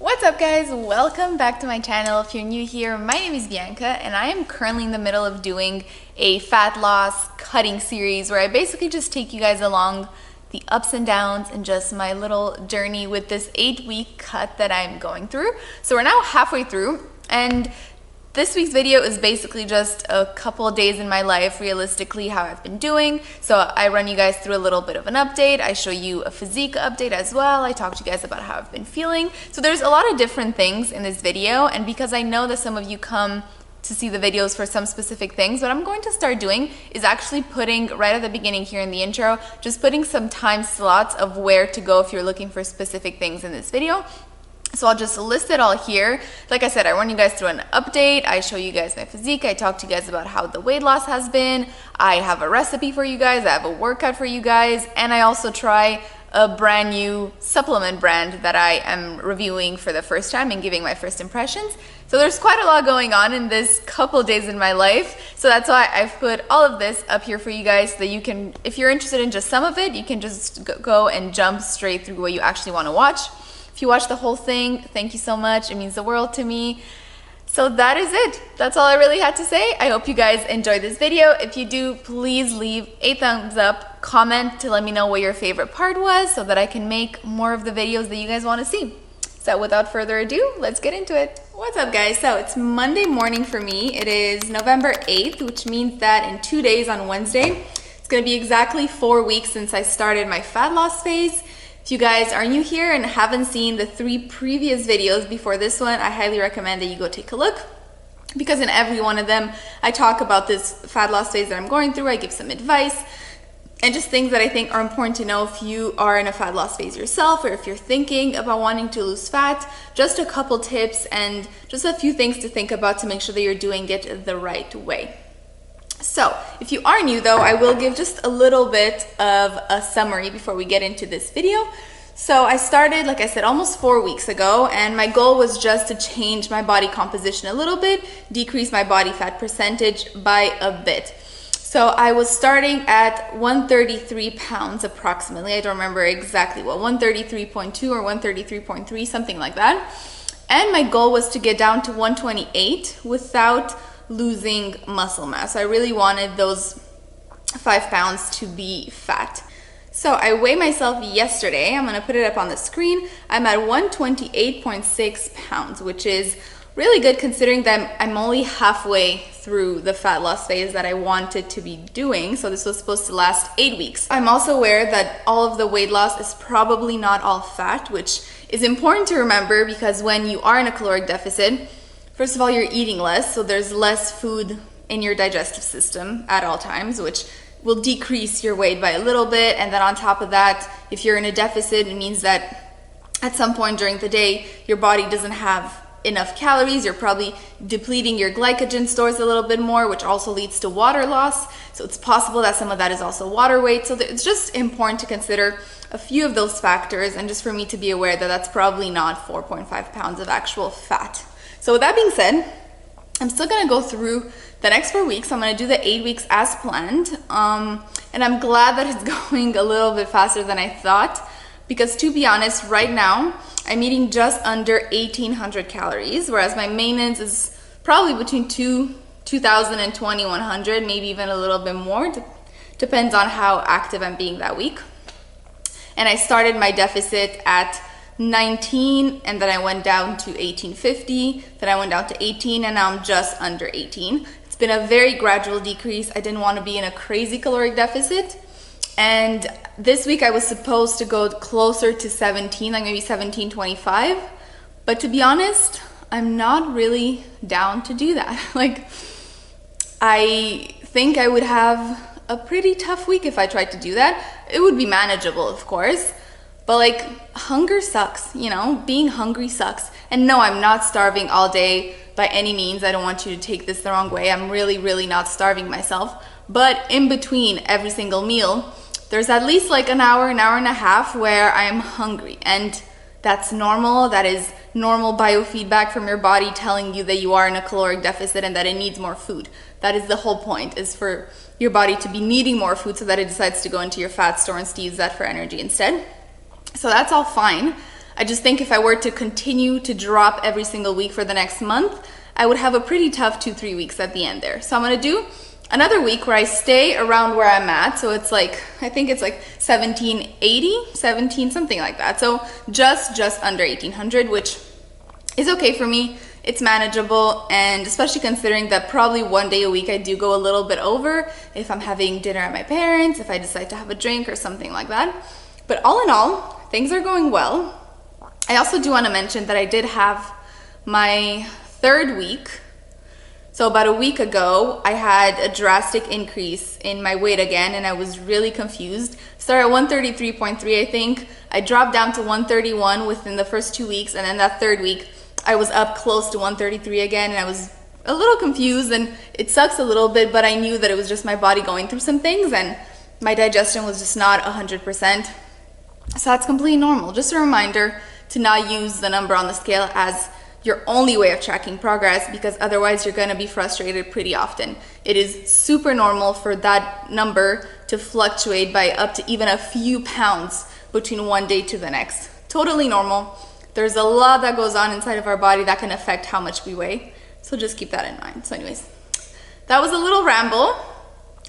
What's up guys, welcome back to my channel. If you're new here, my name is Bianca and I am currently in the middle of doing a fat loss cutting series where I basically just take you guys along the ups and downs and just my little journey with this 8-week cut that I'm going through. So we're now halfway through, and this week's video is basically just a couple of days in my life, realistically, how I've been doing. So I run you guys through a little bit of an update. I show you a physique update as well. I talk to you guys about how I've been feeling. So there's a lot of different things in this video, and because I know that some of you come to see the videos for some specific things, what I'm going to start doing is actually putting, right at the beginning here in the intro, just putting some time slots of where to go if you're looking for specific things in this video. So I'll just list it all here. Like I said, I run you guys through an update. I show you guys my physique. I talk to you guys about how the weight loss has been. I have a recipe for you guys. I have a workout for you guys. And I also try a brand new supplement brand that I am reviewing for the first time and giving my first impressions. So there's quite a lot going on in this couple days in my life. So that's why I've put all of this up here for you guys so that you can, if you're interested in just some of it, you can just go and jump straight through what you actually want to watch. If you watch the whole thing, thank you so much. It means the world to me. So that is it. That's all I really had to say. I hope you guys enjoyed this video. If you do, please leave a thumbs up, comment to let me know what your favorite part was so that I can make more of the videos that you guys want to see. So without further ado, let's get into it. What's up guys? So it's Monday morning for me. It is November 8th, which means that in 2 days on Wednesday, it's going to be exactly 4 weeks since I started my fat loss phase. If you guys are new here and haven't seen the 3 previous videos before this one, I highly recommend that you go take a look, because in every one of them I talk about this fat loss phase that I'm going through. I give some advice and just things that I think are important to know if you are in a fat loss phase yourself, or if you're thinking about wanting to lose fat. Just a couple tips and just a few things to think about to make sure that you're doing it the right way. So if you are new though, I will give just a little bit of a summary before we get into this video. So I started, like I said, almost 4 weeks ago, and my goal was just to change my body composition a little bit, decrease my body fat percentage by a bit. So I was starting at 133 pounds approximately. I don't remember exactly what, 133.2 or 133.3, something like that. And my goal was to get down to 128 without losing muscle mass. I really wanted those 5 pounds to be fat. So I weighed myself yesterday. I'm gonna put it up on the screen. I'm at 128.6 pounds, which is really good considering that I'm only halfway through the fat loss phase that I wanted to be doing. So this was supposed to last 8 weeks. I'm also aware that all of the weight loss is probably not all fat, which is important to remember, because when you are in a caloric deficit, first of all, you're eating less, so there's less food in your digestive system at all times, which will decrease your weight by a little bit. And then on top of that, if you're in a deficit, it means that at some point during the day, your body doesn't have enough calories. You're probably depleting your glycogen stores a little bit more, which also leads to water loss. So it's possible that some of that is also water weight. So it's just important to consider a few of those factors, and just for me to be aware that that's probably not 4.5 pounds of actual fat. So with that being said, I'm still gonna go through the next 4 weeks. I'm gonna do the 8 weeks as planned. And I'm glad that it's going a little bit faster than I thought, because to be honest, right now, I'm eating just under 1,800 calories, whereas my maintenance is probably between 2,000 and 2,100, maybe even a little bit more. Depends on how active I'm being that week. And I started my deficit at 19, and then I went down to 1850, then I went down to 18, and now I'm just under 18. It's been a very gradual decrease. I didn't want to be in a crazy caloric deficit, and this week I was supposed to go closer to 17, like maybe 17.25, but to be honest, I'm not really down to do that. Like, I think I would have a pretty tough week if I tried to do that. It would be manageable, of course, but like, hunger sucks, you know? Being hungry sucks. And no, I'm not starving all day by any means. I don't want you to take this the wrong way. I'm really not starving myself. But in between every single meal, there's at least like an hour and a half where I am hungry. And that's normal. That is normal biofeedback from your body telling you that you are in a caloric deficit and that it needs more food. That is the whole point, is for your body to be needing more food so that it decides to go into your fat store and to use that for energy instead. So that's all fine. I just think if I were to continue to drop every single week for the next month, I would have a pretty tough 2-3 weeks at the end there. So I'm gonna do another week where I stay around where I'm at. So it's like, I think it's like 1780, something like that. So just under 1800, which is okay for me. It's manageable, and especially considering that probably one day a week I do go a little bit over if I'm having dinner at my parents', if I decide to have a drink or something like that. But all in all, things are going well. I also do want to mention that I did have my 3rd week. So about a week ago, I had a drastic increase in my weight again, and I was really confused. Started at 133.3, I think. I dropped down to 131 within the first 2 weeks, and then that 3rd week, I was up close to 133 again, and I was a little confused, and it sucks a little bit, but I knew that it was just my body going through some things, and my digestion was just not 100%. So that's completely normal. Just a reminder to not use the number on the scale as your only way of tracking progress, because otherwise you're gonna be frustrated pretty often. It is super normal for that number to fluctuate by up to even a few pounds between one day to the next. Totally normal. There's a lot that goes on inside of our body that can affect how much we weigh. So just keep that in mind. So anyways, that was a little ramble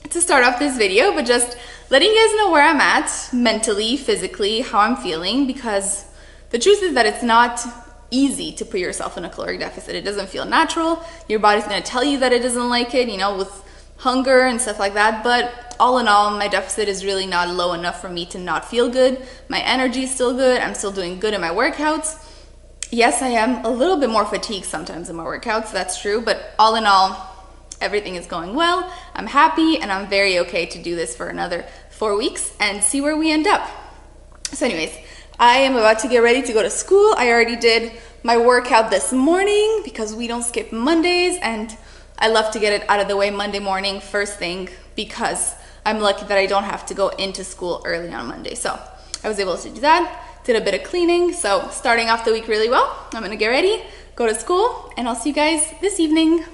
to start off this video, but just letting you guys know where I'm at mentally, physically, how I'm feeling, because the truth is that it's not easy to put yourself in a caloric deficit. It doesn't feel natural. Your body's gonna tell you that it doesn't like it, you know, with hunger and stuff like that. But all in all, my deficit is really not low enough for me to not feel good. My energy is still good. I'm still doing good in my workouts. Yes, I am a little bit more fatigued sometimes in my workouts, that's true, but all in all, everything is going well. I'm happy, and I'm very okay to do this for another 4 weeks and see where we end up. So anyways, I am about to get ready to go to school. I already did my workout this morning because we don't skip Mondays, and I love to get it out of the way Monday morning first thing because I'm lucky that I don't have to go into school early on Monday. So I was able to do that, did a bit of cleaning. So starting off the week really well. I'm gonna get ready, go to school, and I'll see you guys this evening.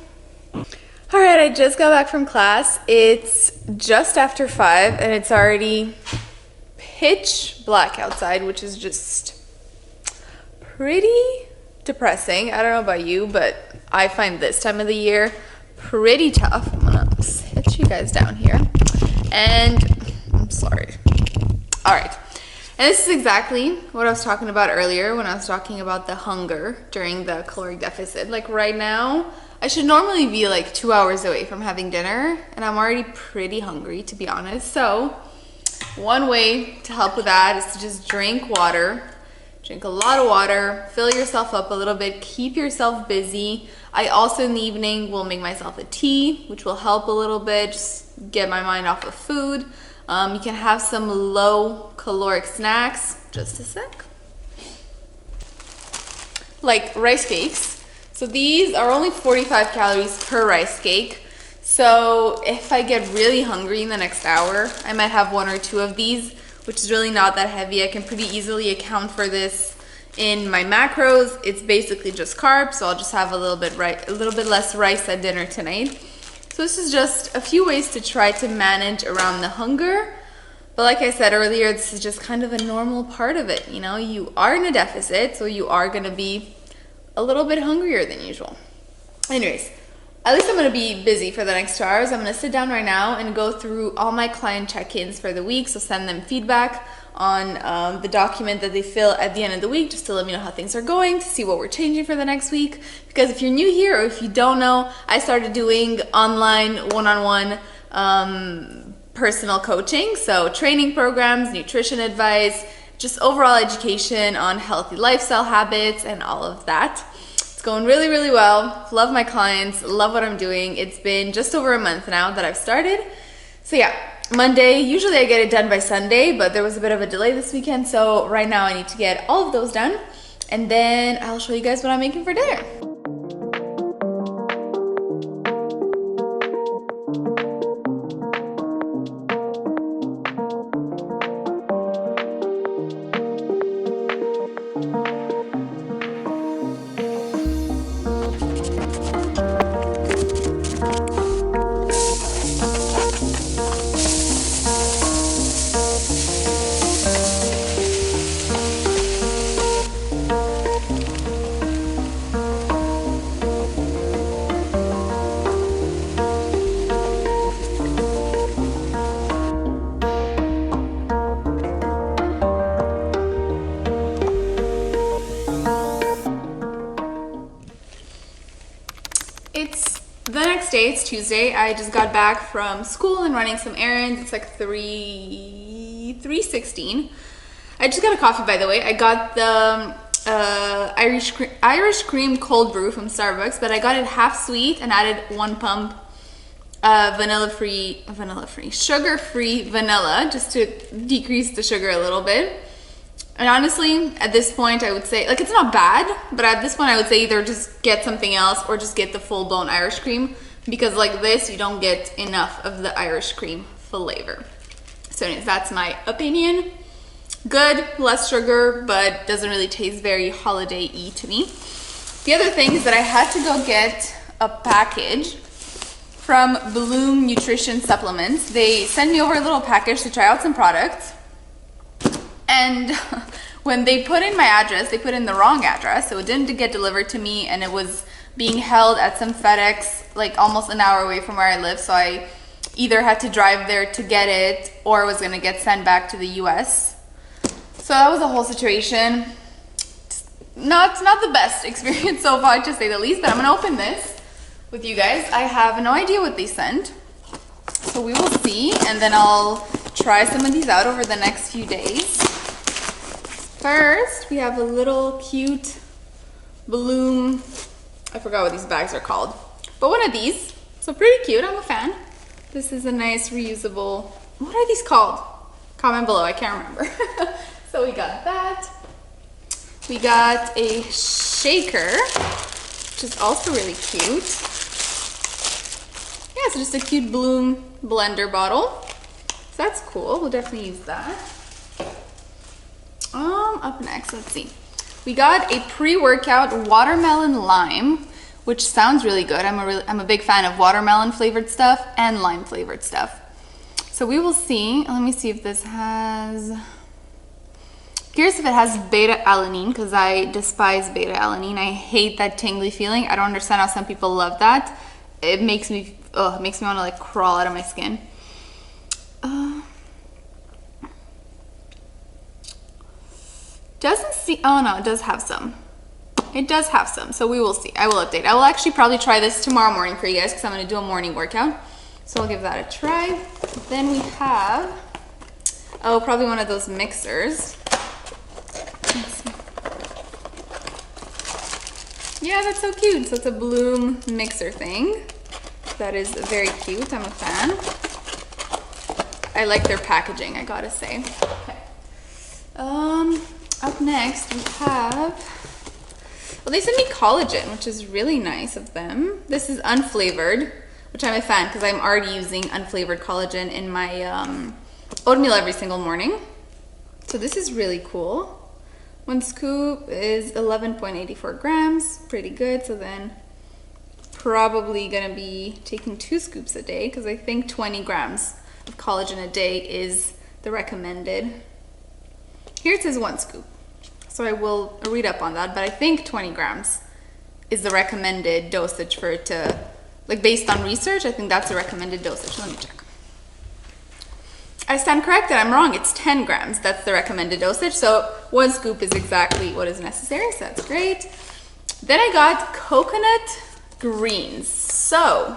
All right, I just got back from class. It's just after 5 and it's already pitch black outside, which is just pretty depressing. I don't know about you, but I find this time of the year pretty tough. I'm gonna sit you guys down here, and I'm sorry. All right, and this is exactly what I was talking about earlier when I was talking about the hunger during the caloric deficit. Like right now, I should normally be like 2 hours away from having dinner, and I'm already pretty hungry, to be honest. So one way to help with that is to just drink water. Drink a lot of water, fill yourself up a little bit, keep yourself busy. I also in the evening will make myself a tea, which will help a little bit, just get my mind off of food. You can have some low caloric snacks, just a sec. Like rice cakes. So these are only 45 calories per rice cake. So if I get really hungry in the next hour, I might have 1 or 2 of these, which is really not that heavy. I can pretty easily account for this in my macros. It's basically just carbs, so I'll just have a little bit less rice at dinner tonight. So this is just a few ways to try to manage around the hunger. But like I said earlier, this is just kind of a normal part of it. You know, you are in a deficit, so you are gonna be a little bit hungrier than usual. Anyways, at least I'm gonna be busy for the next 2 hours. I'm gonna sit down right now and go through all my client check-ins for the week. So send them feedback on the document that they fill at the end of the week, just to let me know how things are going, to see what we're changing for the next week. Because if you're new here or if you don't know, I started doing online one-on-one personal coaching. So training programs, nutrition advice, just overall education on healthy lifestyle habits and all of that. It's going really, really well. Love my clients, love what I'm doing. It's been just over a month now that I've started. So yeah, Monday, usually I get it done by Sunday, but there was a bit of a delay this weekend. So right now I need to get all of those done, and then I'll show you guys what I'm making for dinner. the next day, it's Tuesday. I just got back from school and running some errands. It's like 3:16. I just got a coffee, by the way. I got the Irish cream cold brew from Starbucks, but I got it half sweet and added 1 pump sugar-free vanilla, just to decrease the sugar a little bit. And honestly, at this point, I would say, like, it's not bad, but at this point, I would say either just get something else or just get the full-blown Irish cream, because like this, you don't get enough of the Irish cream flavor. So anyways, that's my opinion. Good, less sugar, but doesn't really taste very holiday-y to me. The other thing is that I had to go get a package from Bloom Nutrition Supplements. They sent me over a little package to try out some products. And when they put in my address, they put in the wrong address. So it didn't get delivered to me, and it was being held at some FedEx, like almost an hour away from where I live. So I either had to drive there to get it, or it was gonna get sent back to the US. So that was a whole situation. Not the best experience so far, to say the least, but I'm gonna open this with you guys. I have no idea what they sent, so we will see, and then I'll try some of these out over the next few days. First, we have a little cute Bloom, I forgot what these bags are called, but one of these, so pretty cute, I'm a fan. This is a nice reusable, what are these called? Comment below, I can't remember. So we got that. We got a shaker, which is also really cute. Yeah, so just a cute Bloom blender bottle. So that's cool, we'll definitely use that. Up next, let's see. We got a pre-workout watermelon lime, which sounds really good. I'm a big fan of watermelon flavored stuff and lime flavored stuff. So we will see. Let me see if this has, curious if it has beta-alanine, because I despise beta-alanine. I hate that tingly feeling. I don't understand how some people love that. It makes me want to like crawl out of my skin. Doesn't see, oh no, it does have some. It does have some, so we will see. I will update. I will actually probably try this tomorrow morning for you guys, because I'm going to do a morning workout. So I'll give that a try. Then we have, probably one of those mixers. Let's see. Yeah, that's so cute. So it's a Bloom mixer thing. That is very cute. I'm a fan. I like their packaging, I gotta say. Okay. Up next we have, well, they sent me collagen, which is really nice of them. This is unflavored, which I'm a fan, because I'm already using unflavored collagen in my oatmeal every single morning. So this is really cool. 1 scoop is 11.84 grams, pretty good. So then probably gonna be taking 2 scoops a day, because I think 20 grams of collagen a day is the recommended. Here it says 1 scoop, so I will read up on that, but I think 20 grams is the recommended dosage for it to, like, based on research, I think that's the recommended dosage. Let me check. I stand corrected, I'm wrong, it's 10 grams, that's the recommended dosage, so 1 scoop is exactly what is necessary, so that's great. Then I got coconut greens. So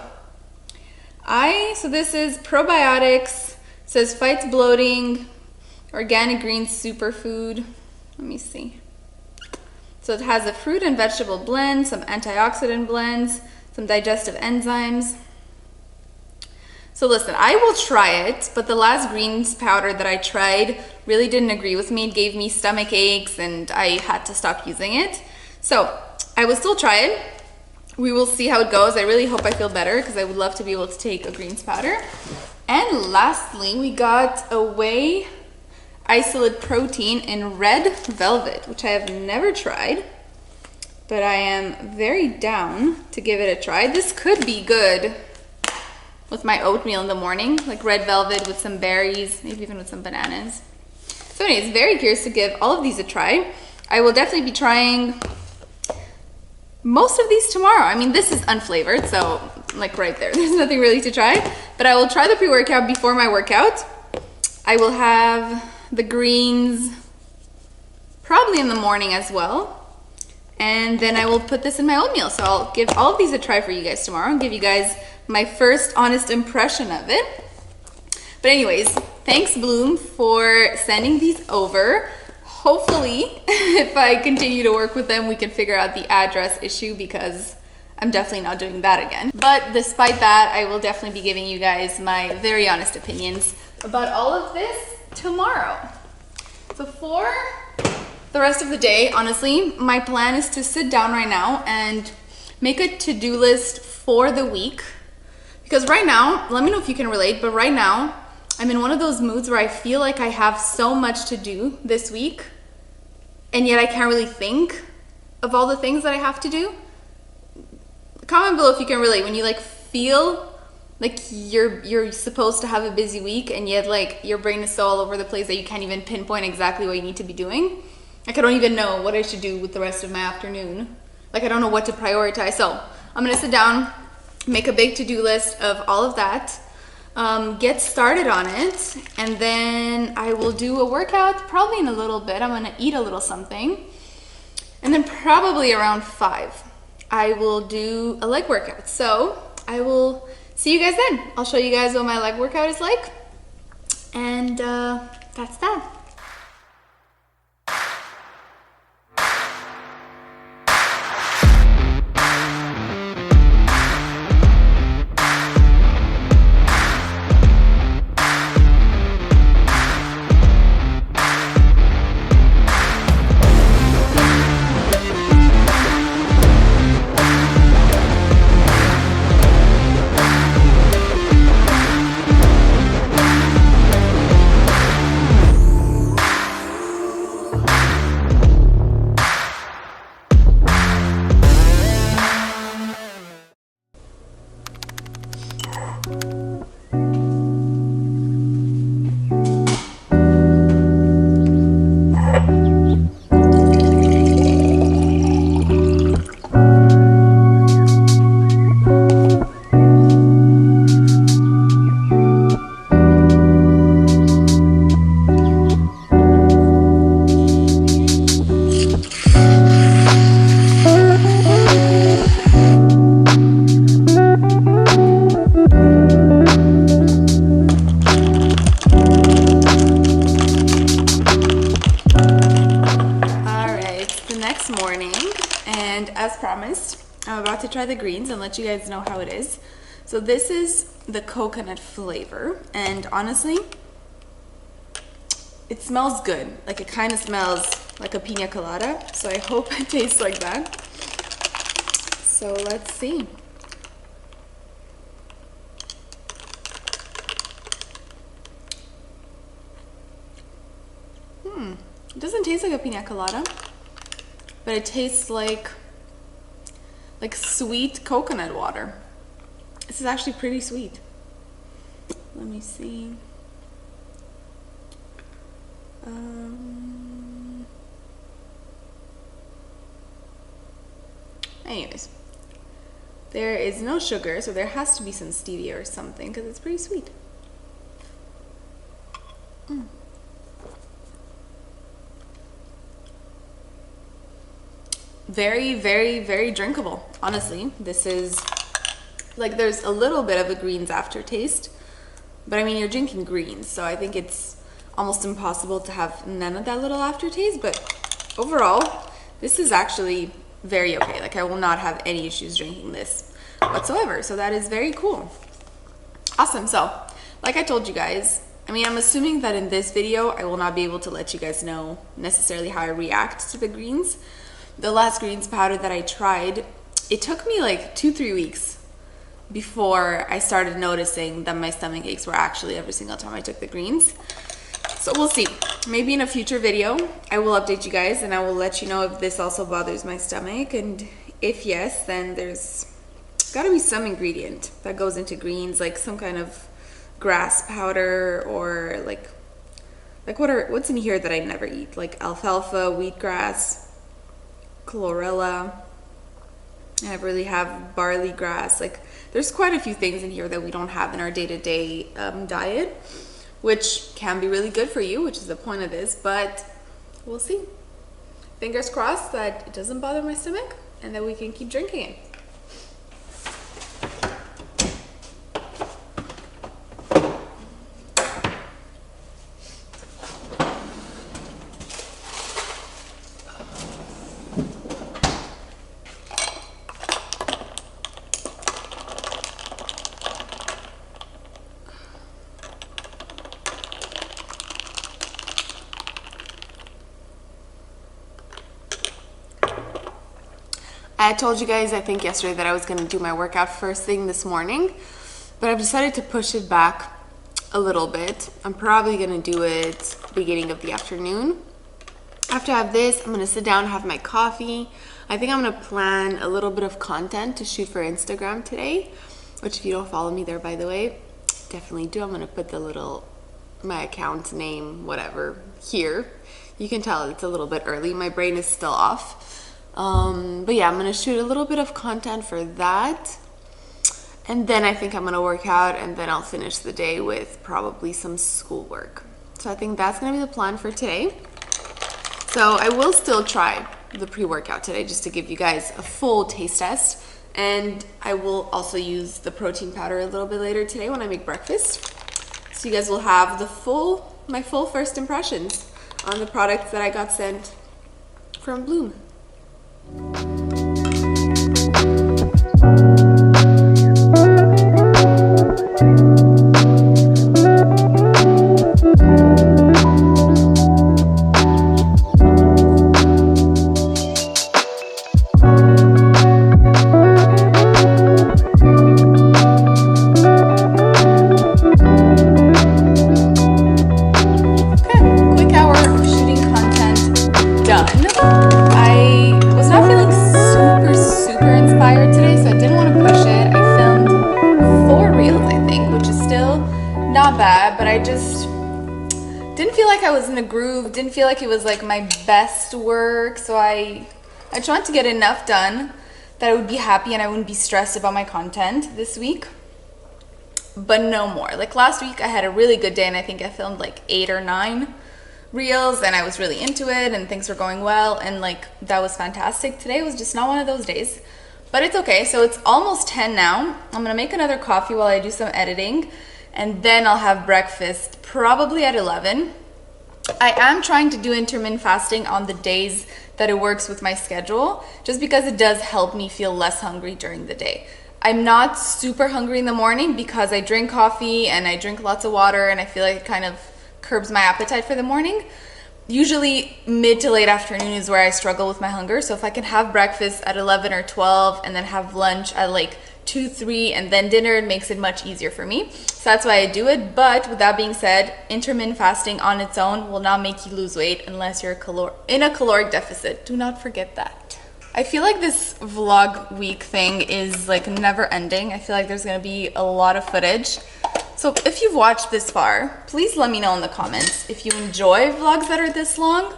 this is probiotics, says fights bloating, organic greens superfood. Let me see. So it has a fruit and vegetable blend, some antioxidant blends, some digestive enzymes. So listen, I will try it, but the last greens powder that I tried really didn't agree with me. It gave me stomach aches and I had to stop using it. So I will still try it. We will see how it goes. I really hope I feel better, because I would love to be able to take a greens powder. And lastly, we got a Whey isolate protein in red velvet, which I have never tried, but I am very down to give it a try. This could be good with my oatmeal in the morning, like red velvet with some berries, maybe even with some bananas. So anyways, very curious to give all of these a try. I will definitely be trying most of these tomorrow. I mean, this is unflavored, so like right there's nothing really to try, but I will try the pre-workout before my workout. I will have the greens probably in the morning as well, and then I will put this in my oatmeal. So I'll give all of these a try for you guys tomorrow and give you guys my first honest impression of it. But anyways, thanks Bloom for sending these over. Hopefully, if I continue to work with them, we can figure out the address issue, because I'm definitely not doing that again. But despite that, I will definitely be giving you guys my very honest opinions about all of this tomorrow. So for the rest of the day, honestly, my plan is to sit down right now and make a to-do list for the week. Because right now, let me know if you can relate, but right now, I'm in one of those moods where I feel like I have so much to do this week, and yet I can't really think of all the things that I have to do. Comment below if you can relate, when you like feel like you're supposed to have a busy week, and yet like your brain is so all over the place that you can't even pinpoint exactly what you need to be doing. Like I don't even know what I should do with the rest of my afternoon. Like I don't know what to prioritize. So I'm gonna sit down, make a big to-do list of all of that, get started on it, and then I will do a workout probably in a little bit. I'm gonna eat a little something, and then probably around 5 I will do a leg workout. So I will see you guys then. I'll show you guys what my leg workout is like, and that's that. As promised, I'm about to try the greens and let you guys know how it is. So this is the coconut flavor, and honestly, it smells good. Like it kind of smells like a pina colada, so I hope it tastes like that. So let's see. It doesn't taste like a pina colada, but it tastes like sweet coconut water. This is actually pretty sweet. Let me see. Anyways, there is no sugar, so there has to be some stevia or something, because it's pretty sweet. Very, very, very drinkable. Honestly, this is like, there's a little bit of a greens aftertaste, but I mean, you're drinking greens, so I think it's almost impossible to have none of that little aftertaste. But overall, this is actually very okay. Like I will not have any issues drinking this whatsoever, so that is very cool. Awesome. So like I told you guys, I mean, I'm assuming that in this video I will not be able to let you guys know necessarily how I react to the greens. The last greens powder that I tried, it took me like 2-3 weeks before I started noticing that my stomach aches were actually every single time I took the greens. So we'll see. Maybe in a future video I will update you guys, and I will let you know if this also bothers my stomach, and if yes, then there's gotta be some ingredient that goes into greens, like some kind of grass powder, or like what's in here that I never eat, like alfalfa, wheatgrass, chlorella. I really have barley grass. Like there's quite a few things in here that we don't have in our day-to-day diet, which can be really good for you, which is the point of this, but we'll see. fingers crossed that it doesn't bother my stomach and that we can keep drinking it. I told you guys, I think yesterday, that I was going to do my workout first thing this morning, but I've decided to push it back a little bit. I'm probably going to do it beginning of the afternoon. After I have this, I'm going to sit down and have my coffee. I think I'm going to plan a little bit of content to shoot for Instagram today, which if you don't follow me there, by the way, definitely do. I'm going to put my account name, whatever, here. You can tell it's a little bit early. My brain is still off. But yeah, I'm gonna shoot a little bit of content for that, and then I think I'm gonna work out, and then I'll finish the day with probably some schoolwork. So I think that's gonna be the plan for today. So I will still try the pre-workout today just to give you guys a full taste test, and I will also use the protein powder a little bit later today when I make breakfast, so you guys will have my full first impressions on the products that I got sent from Bloom. But I just didn't feel like I was in a groove, didn't feel like it was like my best work, so I just wanted to get enough done that I would be happy and I wouldn't be stressed about my content this week, but no more. Like last week I had a really good day and I think I filmed like 8 or 9 reels and I was really into it and things were going well and like that was fantastic. Today was just not one of those days, but it's okay. So it's almost 10 now. I'm gonna make another coffee while I do some editing, and then I'll have breakfast probably at 11. I am trying to do intermittent fasting on the days that it works with my schedule, just because it does help me feel less hungry during the day. I'm not super hungry in the morning because I drink coffee and I drink lots of water and I feel like it kind of curbs my appetite for the morning. Usually mid to late afternoon is where I struggle with my hunger. So if I can have breakfast at 11 or 12 and then have lunch at like 2, 3, and then dinner, it makes it much easier for me. So that's why I do it. But with that being said, intermittent fasting on its own will not make you lose weight unless you're in a caloric deficit. Do not forget that. I feel like this vlog week thing is like never ending. I feel like there's gonna be a lot of footage. So if you've watched this far, please let me know in the comments if you enjoy vlogs that are this long,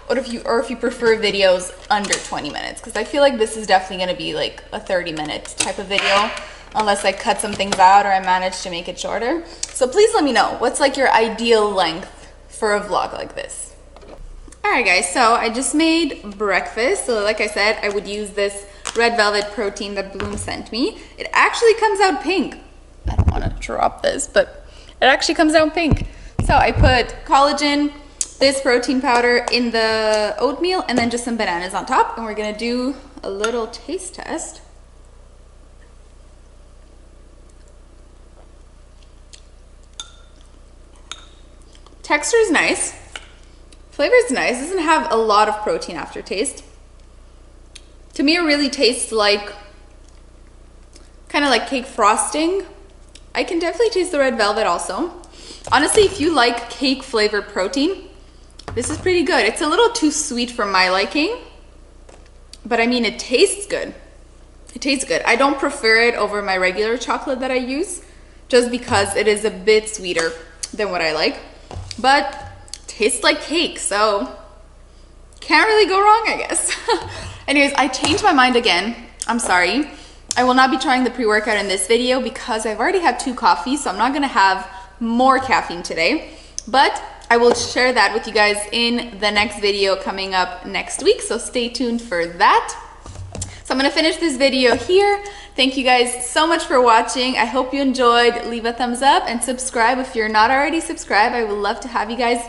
or if you prefer videos under 20 minutes, because I feel like this is definitely going to be like a 30-minute type of video, unless I cut some things out or I manage to make it shorter. So please let me know what's like your ideal length for a vlog like this. All right, guys, so I just made breakfast. So like I said, I would use this red velvet protein that Bloom sent me. It actually comes out pink. I don't want to drop this, but it actually comes out pink. So I put collagen, this protein powder in the oatmeal, and then just some bananas on top. And we're gonna do a little taste test. Texture is nice. Flavor is nice. It doesn't have a lot of protein aftertaste. To me, it really tastes like, kind of like cake frosting. I can definitely taste the red velvet also. Honestly, if you like cake flavored protein, this is pretty good. It's a little too sweet for my liking, but I mean, it tastes good. It tastes good. I don't prefer it over my regular chocolate that I use, just because it is a bit sweeter than what I like, but tastes like cake, so can't really go wrong, I guess. Anyways, I changed my mind again. I'm sorry. I will not be trying the pre-workout in this video because I've already had 2 coffees, so I'm not gonna have more caffeine today. But I will share that with you guys in the next video coming up next week, so stay tuned for that. So I'm gonna finish this video here. Thank you guys so much for watching. I hope you enjoyed. Leave a thumbs up and subscribe if you're not already subscribed. I would love to have you guys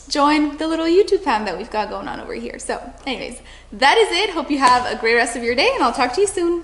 join the little YouTube fam that we've got going on over here. So anyways, that is it. Hope you have a great rest of your day, and I'll talk to you soon.